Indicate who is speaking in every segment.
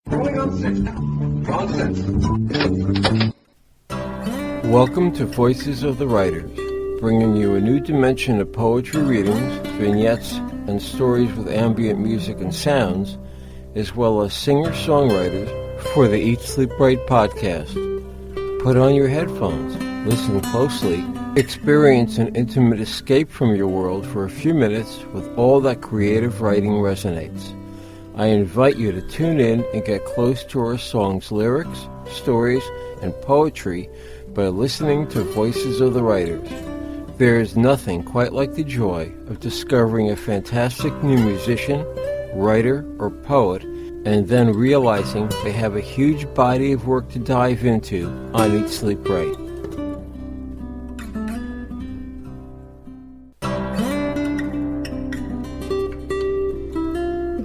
Speaker 1: Rolling on 6 now. On 6.
Speaker 2: Welcome to Voices of the Writers, bringing you a new dimension of poetry readings, vignettes, and stories with ambient music and sounds, as well as singer-songwriters for the Eat, Sleep, Write podcast. Put on your headphones, listen closely, experience an intimate escape from your world for a few minutes with all that creative writing resonates. I invite you to tune in and get close to our songs' lyrics, stories, and poetry by listening to Voices of the Writers. There is nothing quite like the joy of discovering a fantastic new musician, writer, or poet, and then realizing they have a huge body of work to dive into on Eat, Sleep, Write.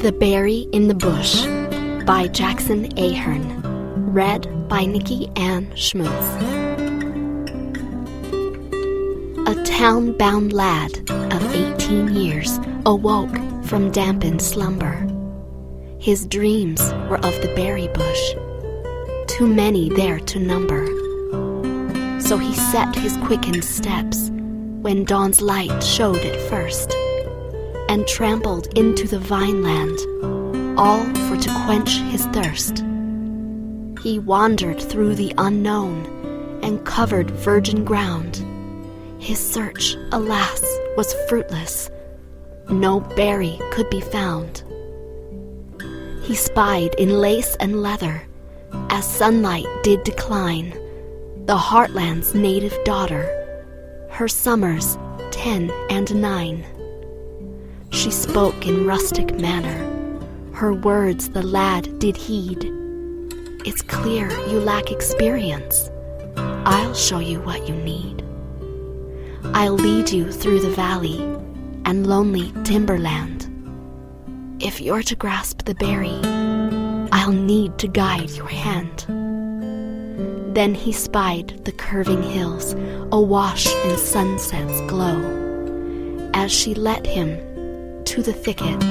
Speaker 3: The Berry in the Bush by Jackson Ahern. Read by Nikki Ann Schmutz. A town-bound lad of 18 years awoke from dampened slumber. His dreams were of the berry bush, too many there to number. So he set his quickened steps when dawn's light showed it first, and trampled into the vineland, all for to quench his thirst. He wandered through the unknown and covered virgin ground. His search, alas, was fruitless. No berry could be found. He spied in lace and leather, as sunlight did decline, the heartland's native daughter, her summers 10 and 9. She spoke in rustic manner, her words the lad did heed. It's clear you lack experience, I'll show you what you need. I'll lead you through the valley and lonely timberland. If you're to grasp the berry, I'll need to guide your hand. Then he spied the curving hills, awash in sunset's glow, as she led him to the thicket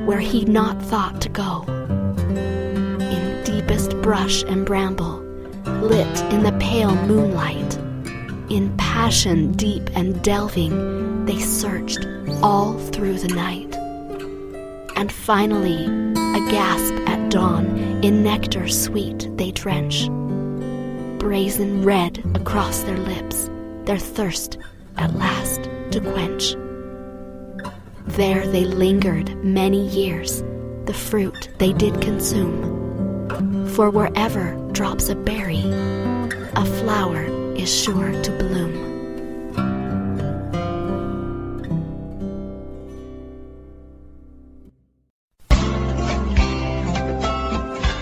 Speaker 3: where he'd not thought to go. In deepest brush and bramble, lit in the pale moonlight, in passion deep and delving, they searched all through the night. And finally, agasp at dawn, in nectar sweet they drench, brazen red across their lips, their thirst at last to quench. There they lingered many years, the fruit they did consume. For wherever drops a berry, a flower is sure to bloom.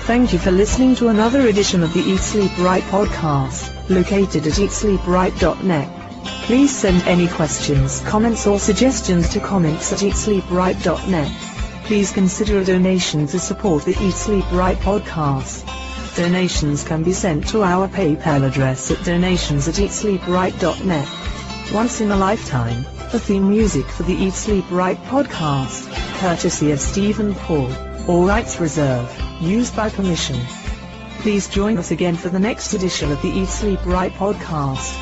Speaker 4: Thank you for listening to another edition of the Eat, Sleep, Write podcast, located at eatsleepwrite.net. Please send any questions, comments or suggestions to comments@eatsleepwrite.net. Please consider a donation to support the Eat, Sleep, Write podcast. Donations can be sent to our PayPal address at donations@eatsleepwrite.net. Once in a lifetime, the theme music for the Eat, Sleep, Write podcast, courtesy of Stephen Paul, all rights reserved, used by permission. Please join us again for the next edition of the Eat, Sleep, Write podcast.